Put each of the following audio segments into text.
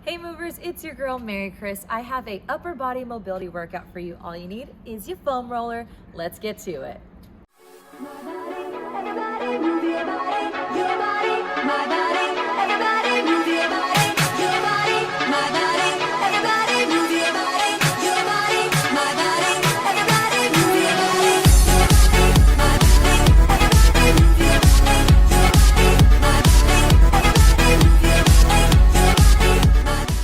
Hey movers, it's your girl Maricris. I have a upper body mobility workout for you. All you need is your foam roller. Let's get to it. Everybody move your body, my body, everybody move your body, my body, everybody move your body, my body, everybody move your body, my body, everybody move your body, my body, everybody move your body.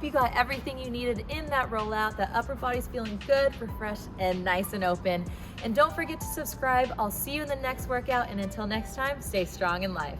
hope you got everything you needed in that rollout. The upper body's feeling good, refreshed, and nice and open. And don't forget to subscribe. I'll see you in the next workout, and until next time, stay strong in life.